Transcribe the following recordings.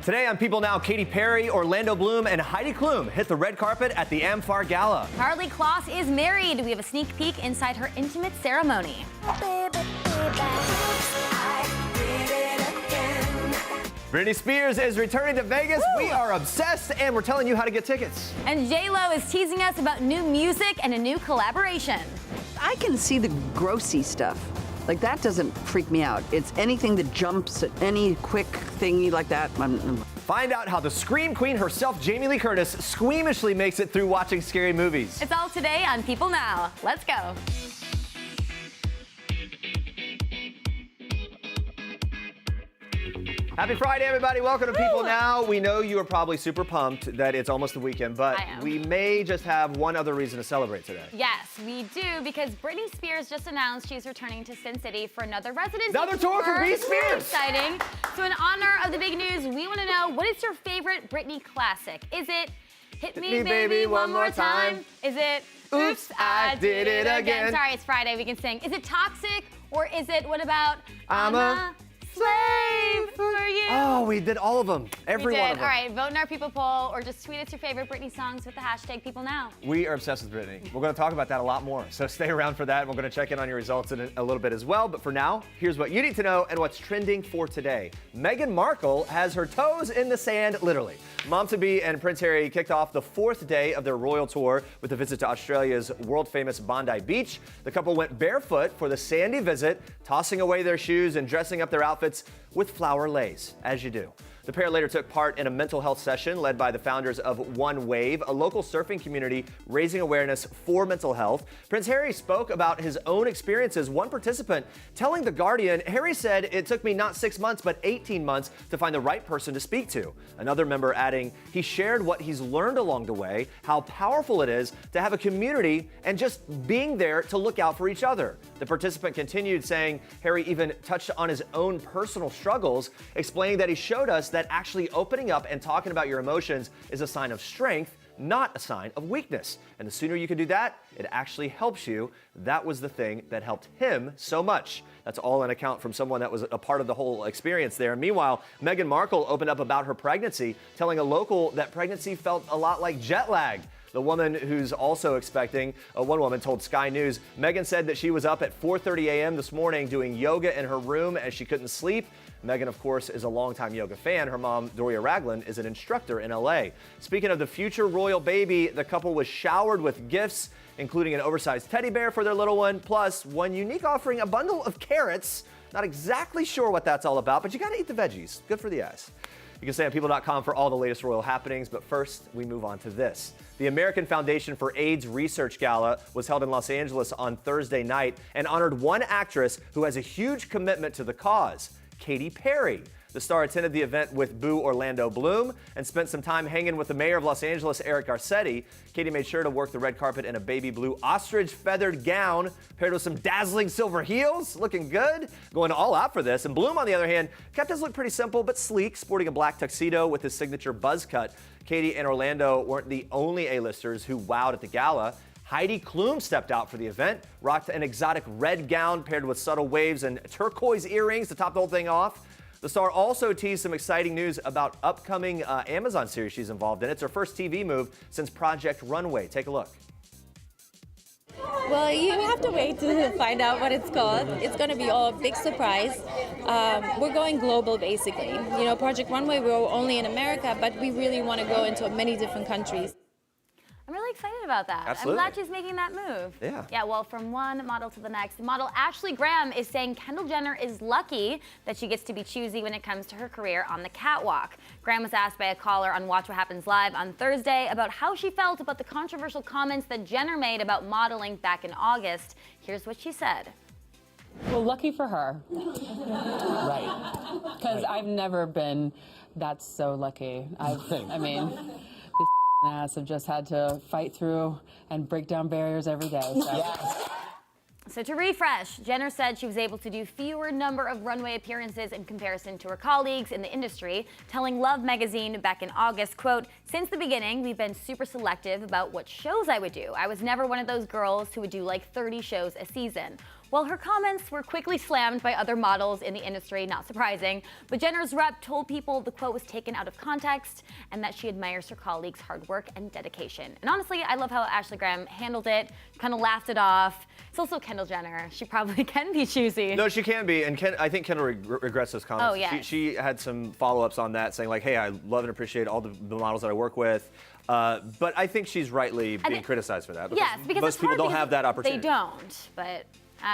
Today on People Now, Katy Perry, Orlando Bloom, and Heidi Klum hit the red carpet at the Amfar Gala. Karlie Kloss is married. We have a sneak peek inside her intimate ceremony. Britney Spears is returning to Vegas. Woo! We are obsessed, and we're telling you how to get tickets. And J-Lo is teasing us about new music and a new collaboration. I can see the grossy stuff. Like, that doesn't freak me out. It's anything that jumps at any quick thingy like that. Find out how the Scream Queen herself, Jamie Lee Curtis, squeamishly makes it through watching scary movies. It's all today on People Now. Let's go. Happy Friday, everybody. Welcome to People Now. We know you are probably super pumped that it's almost the weekend, but we may just have one other reason to celebrate today. Yes, we do, because Britney Spears just announced she's returning to Sin City for another residency. Another tour for Britney Spears. Exciting. So in honor of the big news, we want to know, what is your favorite Britney classic? Is it Hit Me Baby One More Time? Is it Oops, I Did It Again? Sorry, it's Friday, we can sing. Is it Toxic, or is it, what about I'm a Slave for You? Oh, we did all of them. Every one of them. All right, vote in our People poll, or just tweet us your favorite Britney songs with the hashtag PeopleNow. We are obsessed with Britney. We're going to talk about that a lot more, so stay around for that. We're going to check in on your results in a little bit as well. But for now, here's what you need to know and what's trending for today. Meghan Markle has her toes in the sand, literally. Mom-to-be and Prince Harry kicked off the 4th day of their royal tour with a visit to Australia's world-famous Bondi Beach. The couple went barefoot for the sandy visit, tossing away their shoes and dressing up their outfits with flower lace, as you do. The pair later took part in a mental health session led by the founders of One Wave, a local surfing community raising awareness for mental health. Prince Harry spoke about his own experiences. One participant telling The Guardian, Harry said, "It took me not 6 months, but 18 months to find the right person to speak to." Another member adding, he shared what he's learned along the way, how powerful it is to have a community and just being there to look out for each other. The participant continued saying Harry even touched on his own personal struggles, explaining that he showed us that actually opening up and talking about your emotions is a sign of strength, not a sign of weakness. And the sooner you can do that, it actually helps you. That was the thing that helped him so much. That's all an account from someone that was a part of the whole experience there. Meanwhile, Meghan Markle opened up about her pregnancy, telling a local that pregnancy felt a lot like jet lag. The woman who's also expecting, one woman told Sky News, Meghan said that she was up at 4:30 a.m. this morning doing yoga in her room as she couldn't sleep. Meghan, of course, is a longtime yoga fan. Her mom, Doria Ragland, is an instructor in LA. Speaking of the future royal baby, the couple was showered with gifts, including an oversized teddy bear for their little one, plus one unique offering, a bundle of carrots. Not exactly sure what that's all about, but you gotta eat the veggies. Good for the eyes. You can stay on People.com for all the latest royal happenings, but first, we move on to this. The American Foundation for AIDS Research Gala was held in Los Angeles on Thursday night and honored one actress who has a huge commitment to the cause, Katy Perry. The star attended the event with boo Orlando Bloom and spent some time hanging with the mayor of Los Angeles, Eric Garcetti. Katy made sure to work the red carpet in a baby blue ostrich feathered gown paired with some dazzling silver heels. Looking good, going all out for this. And Bloom, on the other hand, kept his look pretty simple but sleek, sporting a black tuxedo with his signature buzz cut. Katy and Orlando weren't the only A-listers who wowed at the gala. Heidi Klum stepped out for the event, rocked an exotic red gown paired with subtle waves and turquoise earrings to top the whole thing off. The star also teased some exciting news about upcoming Amazon series she's involved in. It's her first TV move since Project Runway. Take a look. Well, you have to wait to find out what it's called. It's going to be a big surprise. We're going global, basically. You know, Project Runway, we're only in America, but we really want to go into many different countries. I'm really excited about that. Absolutely. I'm glad she's making that move. Yeah. Yeah, well, from one model to the next, model Ashley Graham is saying Kendall Jenner is lucky that she gets to be choosy when it comes to her career on the catwalk. Graham was asked by a caller on Watch What Happens Live on Thursday about how she felt about the controversial comments that Jenner made about modeling back in August. Here's what she said. Well, lucky for her. Right. Because I've never been that so lucky. I mean, this ass have just had to fight through and break down barriers every day. So. Yes. So to refresh, Jenner said she was able to do fewer number of runway appearances in comparison to her colleagues in the industry, telling Love magazine back in August, quote, "Since the beginning, we've been super selective about what shows I would do. I was never one of those girls who would do like 30 shows a season. Well, her comments were quickly slammed by other models in the industry, not surprising, but Jenner's rep told people the quote was taken out of context and that she admires her colleagues' hard work and dedication. And honestly, I love how Ashley Graham handled it, kind of laughed it off. It's also Kendall Jenner. She probably can be choosy. No, she can be, and I think Kendall regrets those comments. Oh, yeah. She had some follow-ups on that, saying like, hey, I love and appreciate all the models that I work with. But I think she's rightly being criticized for that. Because most people don't have that opportunity. They don't, but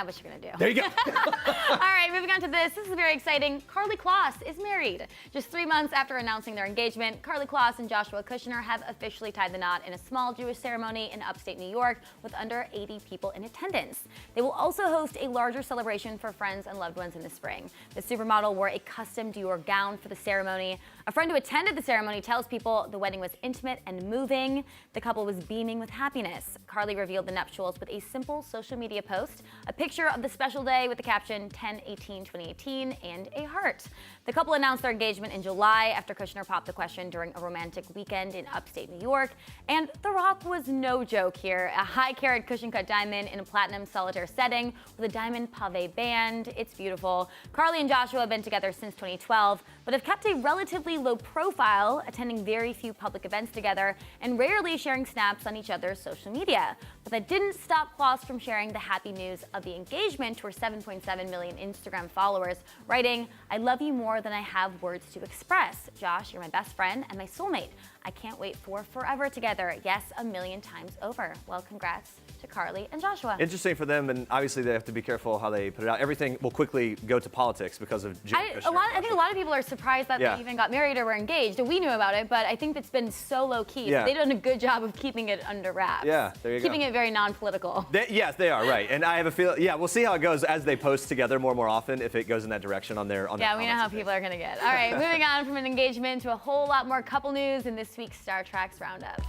what you're gonna do. There you go. All right, moving on to this. This is very exciting. Karlie Kloss is married. Just 3 months after announcing their engagement, Karlie Kloss and Joshua Kushner have officially tied the knot in a small Jewish ceremony in upstate New York with under 80 people in attendance. They will also host a larger celebration for friends and loved ones in the spring. The supermodel wore a custom Dior gown for the ceremony. A friend who attended the ceremony tells people the wedding was intimate and moving. The couple was beaming with happiness. Karlie revealed the nuptials with a simple social media post, a picture of the special day with the caption 10/18/2018 and a heart. The couple announced their engagement in July after Kushner popped the question during a romantic weekend in upstate New York. And the rock was no joke here. A high-carat cushion-cut diamond in a platinum solitaire setting with a diamond pave band. It's beautiful. Karlie and Joshua have been together since 2012, but have kept a relatively low profile, attending very few public events together and rarely sharing snaps on each other's social media. But that didn't stop Kloss from sharing the happy news of the engagement to her 7.7 million Instagram followers, writing, "I love you more than I have words to express. Josh, you're my best friend and my soulmate. I can't wait for forever together. Yes, a million times over." Well, congrats to Karlie and Joshua. Interesting for them, and obviously they have to be careful how they put it out. Everything will quickly go to politics because of Jennifer Lopez. I think a lot of people are surprised that they even got married or were engaged. We knew about it, but I think it's been so low-key. So they've done a good job of keeping it under wraps. Yeah, there you go. Keeping it very non-political. Yes, they are, right. And I have a feeling, we'll see how it goes as they post together more and more often, if it goes in that direction on their Yeah, we know how people are going to get. All right, moving on from an engagement to a whole lot more couple news in this week's Star Trek's Roundup.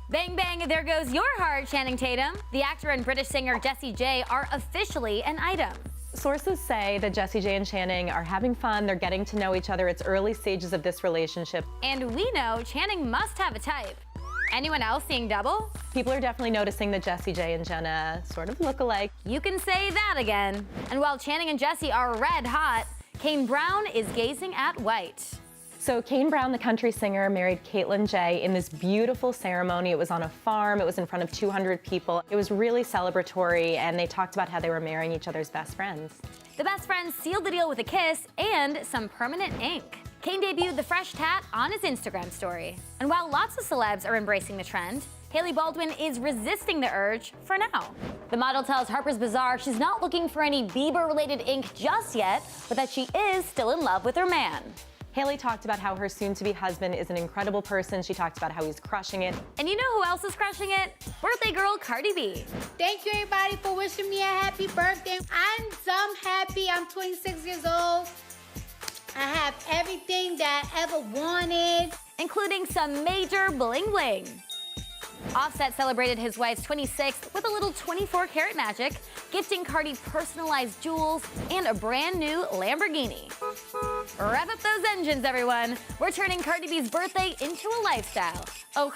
Bang, bang, there goes your heart, Channing Tatum. The actor and British singer Jessie J are officially an item. Sources say that Jessie J and Channing are having fun, they're getting to know each other, it's early stages of this relationship. And we know Channing must have a type. Anyone else seeing double? People are definitely noticing that Jessie J and Jenna sort of look alike. You can say that again. And while Channing and Jessie are red hot, Kane Brown is gazing at White. So Kane Brown, the country singer, married Caitlyn J in this beautiful ceremony. It was on a farm, it was in front of 200 people. It was really celebratory, and they talked about how they were marrying each other's best friends. The best friends sealed the deal with a kiss and some permanent ink. Kane debuted the fresh tat on his Instagram story. And while lots of celebs are embracing the trend, Hailey Baldwin is resisting the urge for now. The model tells Harper's Bazaar she's not looking for any Bieber-related ink just yet, but that she is still in love with her man. Hailey talked about how her soon-to-be husband is an incredible person. She talked about how he's crushing it. And you know who else is crushing it? Birthday girl Cardi B. Thank you everybody for wishing me a happy birthday. I'm happy. I'm 26 years old. I have everything that I ever wanted. Including some major bling bling. Offset celebrated his wife's 26th with a little 24-karat magic, gifting Cardi personalized jewels and a brand new Lamborghini. Rev up those engines, everyone. We're turning Cardi B's birthday into a lifestyle. Oh,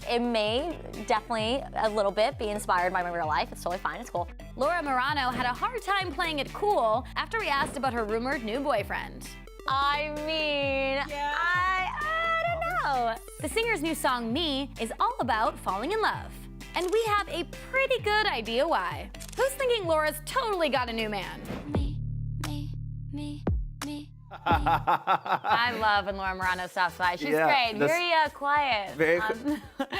it may definitely a little bit be inspired by my real life. It's totally fine, it's cool. Laura Marano had a hard time playing it cool after we asked about her rumored new boyfriend. I mean, I don't know. The singer's new song, Me, is all about falling in love. And we have a pretty good idea why. Who's thinking Laura's totally got a new man? Me. I love when Laura Morano stops by. She's great. Very quiet. Very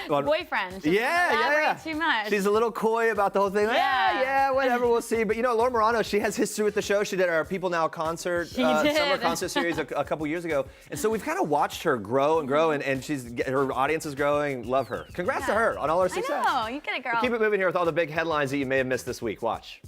boyfriend. She doesn't elaborate too much. She's a little coy about the whole thing. Yeah, whatever, we'll see. But you know, Laura Morano, she has history with the show. She did our People Now concert, summer concert series a couple years ago. And so we've kind of watched her grow and grow, and her audience is growing. Love her. Congrats to her on all her success. I know, you get it, girl. We'll keep it moving here with all the big headlines that you may have missed this week. Watch.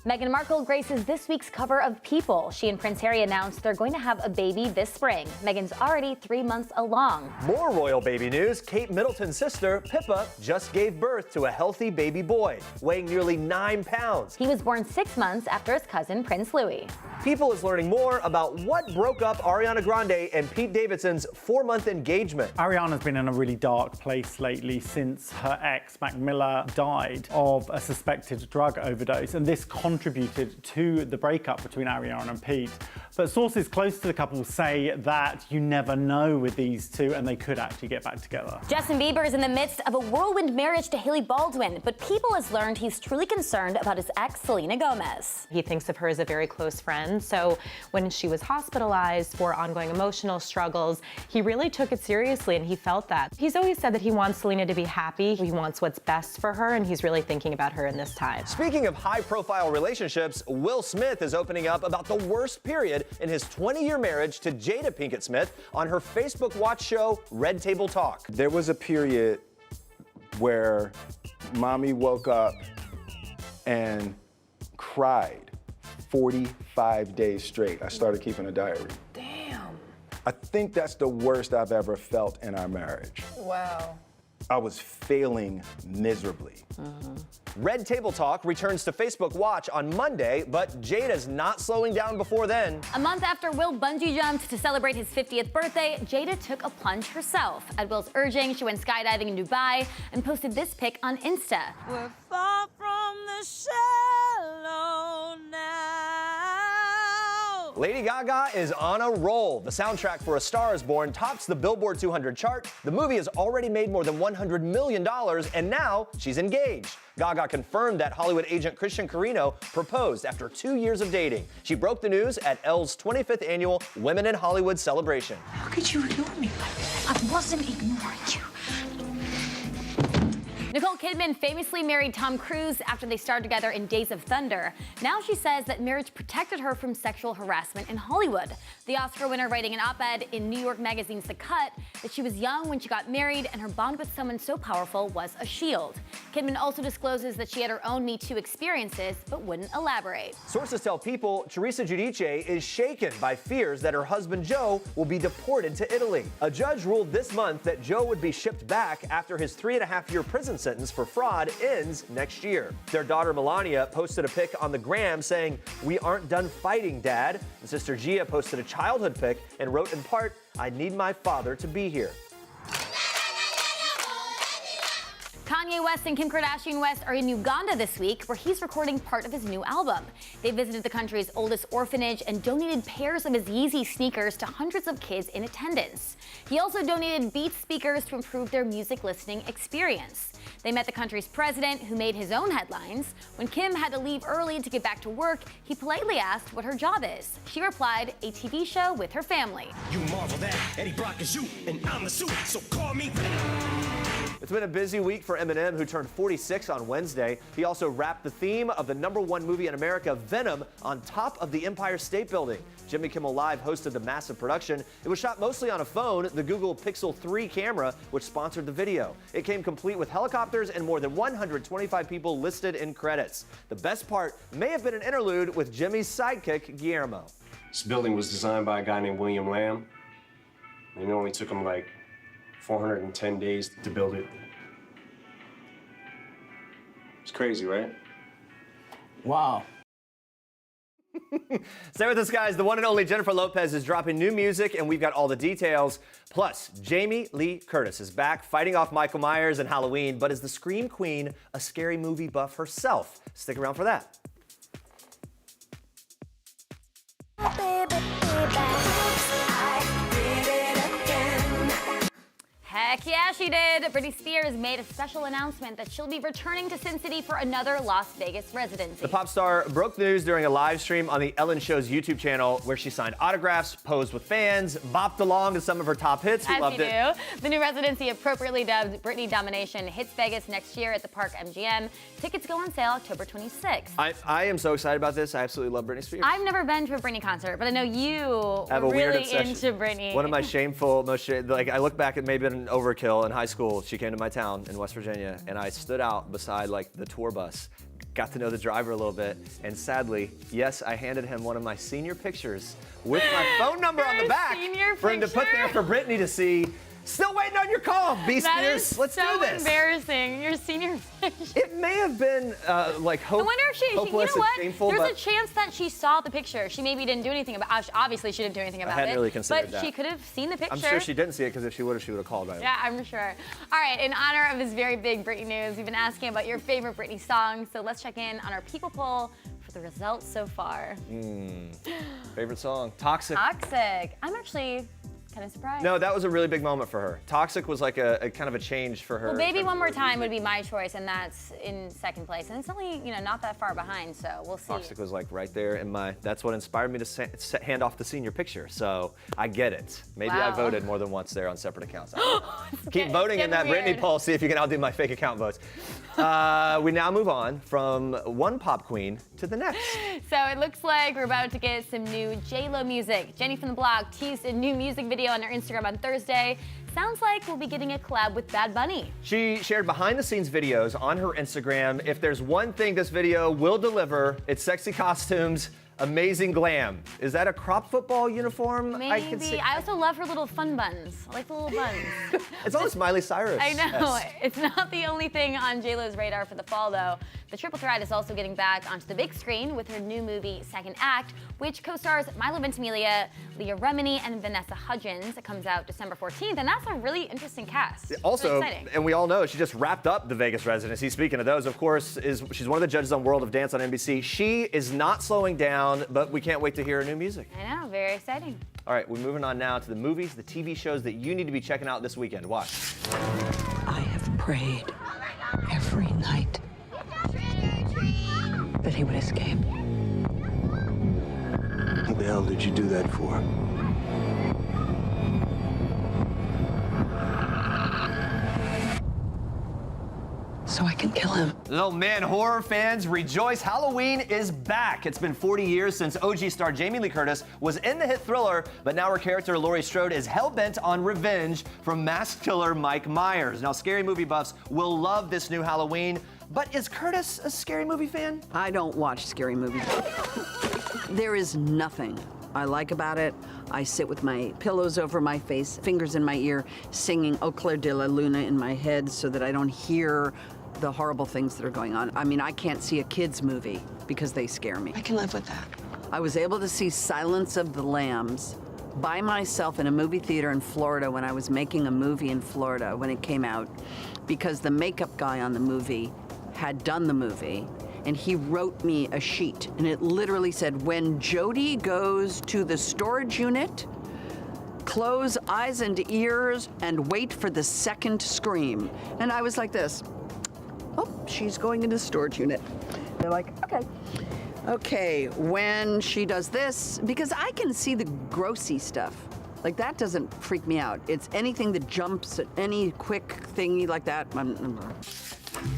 Meghan Markle graces this week's cover of People. She and Prince Harry announced they're going to have a baby this spring. Meghan's already 3 months along. More royal baby news. Kate Middleton's sister, Pippa, just gave birth to a healthy baby boy, weighing nearly 9 pounds. He was born 6 months after his cousin, Prince Louis. People is learning more about what broke up Ariana Grande and Pete Davidson's 4-month engagement. Ariana's been in a really dark place lately since her ex, Mac Miller, died of a suspected drug overdose, and this contributed to the breakup between Ariana and Pete. But sources close to the couple say that you never know with these two, and they could actually get back together. Justin Bieber is in the midst of a whirlwind marriage to Hailey Baldwin, but People has learned he's truly concerned about his ex, Selena Gomez. He thinks of her as a very close friend, so when she was hospitalized for ongoing emotional struggles, he really took it seriously, and he felt that. He's always said that he wants Selena to be happy, he wants what's best for her, and he's really thinking about her in this time. Speaking of high-profile relationships, Will Smith is opening up about the worst period in his 20-year marriage to Jada Pinkett Smith on her Facebook Watch show, Red Table Talk. There was a period where mommy woke up and cried 45 days straight. I started keeping a diary. Damn. I think that's the worst I've ever felt in our marriage. Wow. I was failing miserably. Red Table Talk returns to Facebook Watch on Monday, but Jada's not slowing down before then. A month after Will bungee jumped to celebrate his 50th birthday, Jada took a plunge herself. At Will's urging, she went skydiving in Dubai and posted this pic on Insta. We're far from the shallow now. Lady Gaga is on a roll. The soundtrack for A Star Is Born tops the Billboard 200 chart. The movie has already made more than $100 million, and now she's engaged. Gaga confirmed that Hollywood agent Christian Carino proposed after 2 years of dating. She broke the news at Elle's 25th annual Women in Hollywood celebration. How could you ignore me like that? I wasn't ignoring you. Nicole Kidman famously married Tom Cruise after they starred together in Days of Thunder. Now she says that marriage protected her from sexual harassment in Hollywood. The Oscar winner writing an op-ed in New York Magazine's The Cut that she was young when she got married and her bond with someone so powerful was a shield. Kidman also discloses that she had her own Me Too experiences but wouldn't elaborate. Sources tell People Teresa Giudice is shaken by fears that her husband Joe will be deported to Italy. A judge ruled this month that Joe would be shipped back after his 3.5-year prison sentence for fraud ends next year. Their daughter Melania posted a pic on the gram saying, "We aren't done fighting, Dad." And sister Gia posted a childhood pic and wrote in part, "I need my father to be here." Kanye West and Kim Kardashian West are in Uganda this week, where he's recording part of his new album. They visited the country's oldest orphanage and donated pairs of his Yeezy sneakers to hundreds of kids in attendance. He also donated Beats speakers to improve their music listening experience. They met the country's president, who made his own headlines. When Kim had to leave early to get back to work, he politely asked what her job is. She replied, a TV show with her family. You marvel that Eddie Brock is you, and I'm the suit, so call me. It's been a busy week for Eminem, who turned 46 on Wednesday. He also wrapped the theme of the #1 movie in America, Venom, on top of the Empire State Building. Jimmy Kimmel Live hosted the massive production. It was shot mostly on a phone, the Google Pixel 3 camera, which sponsored the video. It came complete with helicopters and more than 125 people listed in credits. The best part may have been an interlude with Jimmy's sidekick, Guillermo. This building was designed by a guy named William Lamb, and it only took him like 410 days to build it. It's crazy, right? Wow. Stay with us, guys. The one and only Jennifer Lopez is dropping new music, and we've got all the details. Plus, Jamie Lee Curtis is back fighting off Michael Myers in Halloween, but is the Scream Queen a scary movie buff herself? Stick around for that. Heck yeah, she did. Britney Spears made a special announcement that she'll be returning to Sin City for another Las Vegas residency. The pop star broke news during a live stream on the Ellen Show's YouTube channel, where she signed autographs, posed with fans, bopped along to some of her top hits. We loved it. The new residency, appropriately dubbed Britney Domination, hits Vegas next year at the Park MGM. Tickets go on sale October 26th. I am so excited about this. I absolutely love Britney Spears. I've never been to a Britney concert, but I know you I have a were weird really obsession. into Britney. One of my shameful, I look back at maybe an overkill in high school. She came to my town in West Virginia, and I stood out beside like the tour bus, got to know the driver a little bit, and sadly, yes, I handed him one of my senior pictures with my phone number on the back for him to put there for Britney to see. Still waiting on your call, B. Spears. Let's do this. So embarrassing. Your senior picture. It may have been like I wonder if she, you know what? Shameful, There's a chance that she saw the picture. She maybe didn't do anything about it. Obviously, she didn't do anything about it. I hadn't really considered but that. She could have seen the picture. I'm sure she didn't see it because if she would have called right away. Yeah, I'm sure. All right, in honor of this very big Britney news, we've been asking about your favorite Britney songs. So let's check in on our People poll for the results so far. Favorite song? Toxic. Toxic. I'm actually kind of surprised. No, that was a really big moment for her. Toxic was like a kind of a change for her. Well, Baby One More Time would be my choice, and that's in second place. And it's only, not that far behind, so we'll see. Toxic was like right there in that's what inspired me to hand off the senior picture. So I get it. Maybe I voted more than once there on separate accounts. Keep voting in that Britney poll, see if you can outdo my fake account votes. We now move on from one pop queen to the next. So it looks like we're about to get some new J-Lo music. Jenny from the Block teased a new music video on her Instagram on Thursday. Sounds like we'll be getting a collab with Bad Bunny. She shared behind-the-scenes videos on her Instagram. If there's one thing this video will deliver, it's sexy costumes, amazing glam. Is that a crop football uniform? Maybe. I also love her little fun buns. I like the little buns. It's almost Miley Cyrus. I know. It's not the only thing on J-Lo's radar for the fall, though. The triple threat is also getting back onto the big screen with her new movie, Second Act, which co-stars Milo Ventimiglia, Leah Remini, and Vanessa Hudgens. It comes out December 14th, and that's a really interesting cast. Also, really exciting. and we all know she just wrapped up the Vegas residency. Speaking of those, of course, she's one of the judges on World of Dance on NBC. She is not slowing down, but we can't wait to hear her new music. I know, very exciting. All right, we're moving on now to the movies, the TV shows that you need to be checking out this weekend. Watch. I have prayed every night that he would escape. What the hell did you do that for? So I can kill him. Oh man, horror fans, rejoice. Halloween is back. It's been 40 years since OG star Jamie Lee Curtis was in the hit thriller, but now her character, Laurie Strode, is hell-bent on revenge from masked killer Mike Myers. Now, scary movie buffs will love this new Halloween, but is Curtis a scary movie fan? I don't watch scary movies. There is nothing I like about it. I sit with my pillows over my face, fingers in my ear, singing Au Clair de la Luna in my head so that I don't hear the horrible things that are going on. I mean, I can't see a kid's movie because they scare me. I can live with that. I was able to see Silence of the Lambs by myself in a movie theater in Florida when I was making a movie in Florida when it came out, because the makeup guy on the movie had done the movie, and he wrote me a sheet, and it literally said, when Jody goes to the storage unit, close eyes and ears and wait for the second scream. And I was like this. Oh, she's going into the storage unit. They're like, okay. Okay, when she does this, because I can see the grossy stuff. Like, that doesn't freak me out. It's anything that jumps, any quick thingy like that.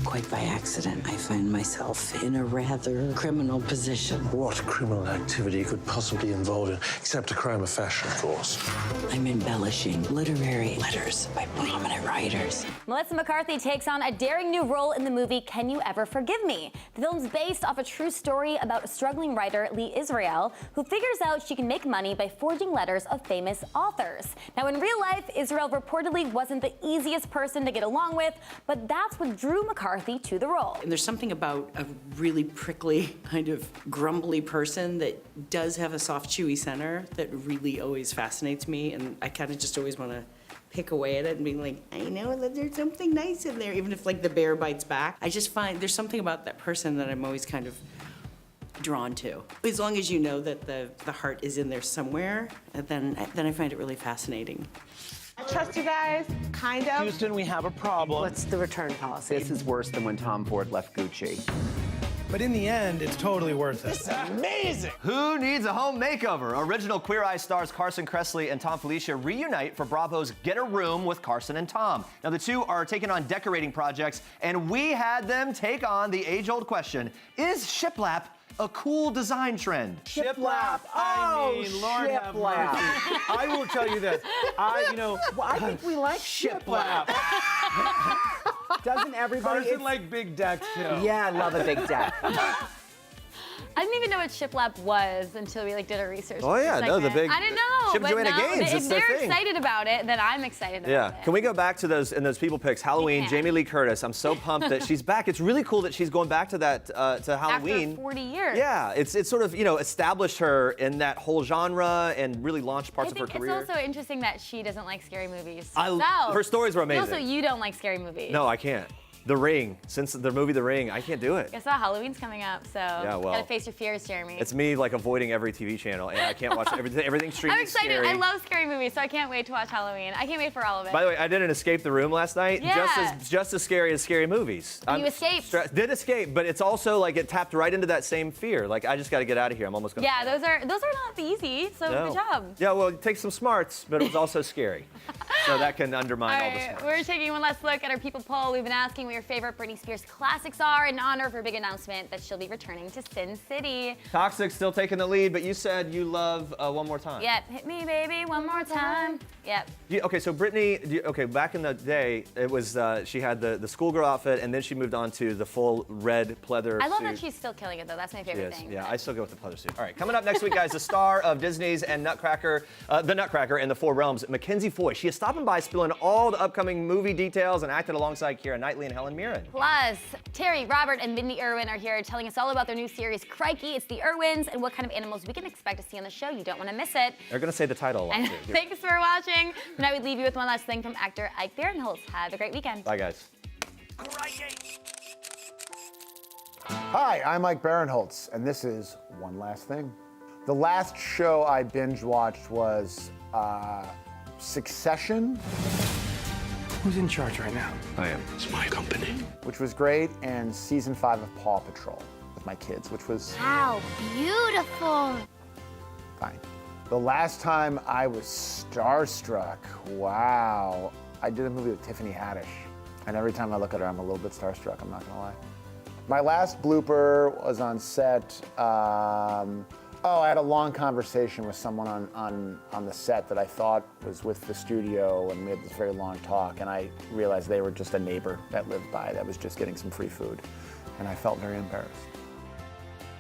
Quite by accident, I find myself in a rather criminal position. What criminal activity could possibly involve it, except a crime of fashion, of course? I'm embellishing literary letters by prominent writers. Melissa McCarthy takes on a daring new role in the movie Can You Ever Forgive Me? The film's based off a true story about a struggling writer, Lee Israel, who figures out she can make money by forging letters of famous authors. Now, in real life, Israel reportedly wasn't the easiest person to get along with, but that's what drew McCarthy to the role. And there's something about a really prickly, kind of grumbly person that does have a soft, chewy center that really always fascinates me, and I kind of just always want to pick away at it and be like, I know that there's something nice in there, even if like the bear bites back. I just find there's something about that person that I'm always kind of drawn to. As long as you know that the heart is in there somewhere, then I find it really fascinating. I trust you guys, kind of. Houston, we have a problem. What's the return policy? This is worse than when Tom Ford left Gucci. But in the end, it's totally worth it. This is amazing! Who needs a home makeover? Original Queer Eye stars Carson Kressley and Tom Felicia reunite for Bravo's Get a Room with Carson and Tom. Now, the two are taking on decorating projects, and we had them take on the age-old question, is shiplap a cool design trend. Shiplap. Oh, I mean, Lord have shiplap. mercy. I will tell you this. I think we like shiplap. Doesn't everybody? Carson like big decks too. Yeah, I love a big deck. I didn't even know what shiplap was until we did our research. Oh yeah, no, the big I didn't know. Ship but Joanna now, Gaines, if it's their they're thing. excited about it, then I'm excited about it. Can we go back to those people picks? Halloween, Jamie Lee Curtis. I'm so pumped that she's back. It's really cool that she's going back to that to Halloween. After 40 years. Yeah, it's sort of established her in that whole genre and really launched parts of her career. It's also interesting that she doesn't like scary movies. Her stories were amazing. Also, you don't like scary movies. No, I can't. The Ring, since the movie The Ring, I can't do it. Guess what? Halloween's coming up, so well, gotta face your fears, Jeremy. It's me avoiding every TV channel, and I can't watch everything streaming. I'm excited. Scary. I love scary movies, so I can't wait to watch Halloween. I can't wait for all of it. By the way, I did an Escape the Room last night. Yeah. Just as scary as scary movies. You escaped. Did escape, but it's also it tapped right into that same fear. I just got to get out of here. I'm almost gonna. Yeah, those are not easy. So good job. Yeah, well, it takes some smarts, but it was also scary. So that can undermine all the smarts. We're taking one last look at our people poll. We've been asking what your favorite Britney Spears classics are in honor of her big announcement that she'll be returning to Sin City. Toxic still taking the lead, but you said you love One More Time. Yep, hit me, baby, one more time. Yep. Okay, so Britney, back in the day, it was she had the schoolgirl outfit, and then she moved on to the full red pleather suit. I love that she's still killing it, though. That's my favorite thing. Yeah, I still go with the pleather suit. All right, coming up next week, guys, the star of Disney's and Nutcracker, the Nutcracker and the Four Realms, Mackenzie Foy. She is stopping by, spilling all the upcoming movie details, and acted alongside Keira Knightley and Helen Mirren. Plus, Terry, Robert, and Mindy Irwin are here telling us all about their new series, Crikey, It's the Irwins, and what kind of animals we can expect to see on the show. You don't want to miss it. They're going to say the title a lot, And too. thanks for watching. And I would leave you with one last thing from actor Ike Barinholtz. Have a great weekend. Bye, guys. Hi, I'm Mike Barinholtz, and this is One Last Thing. The last show I binge watched was Succession. Who's in charge right now? I am. It's my company. Which was great, and season 5 of Paw Patrol with my kids, which was How beautiful. fine. The last time I was starstruck, wow. I did a movie with Tiffany Haddish, and every time I look at her, I'm a little bit starstruck, I'm not gonna lie. My last blooper was on set. I had a long conversation with someone on the set that I thought was with the studio, and we had this very long talk, and I realized they were just a neighbor that lived by that was just getting some free food, and I felt very embarrassed.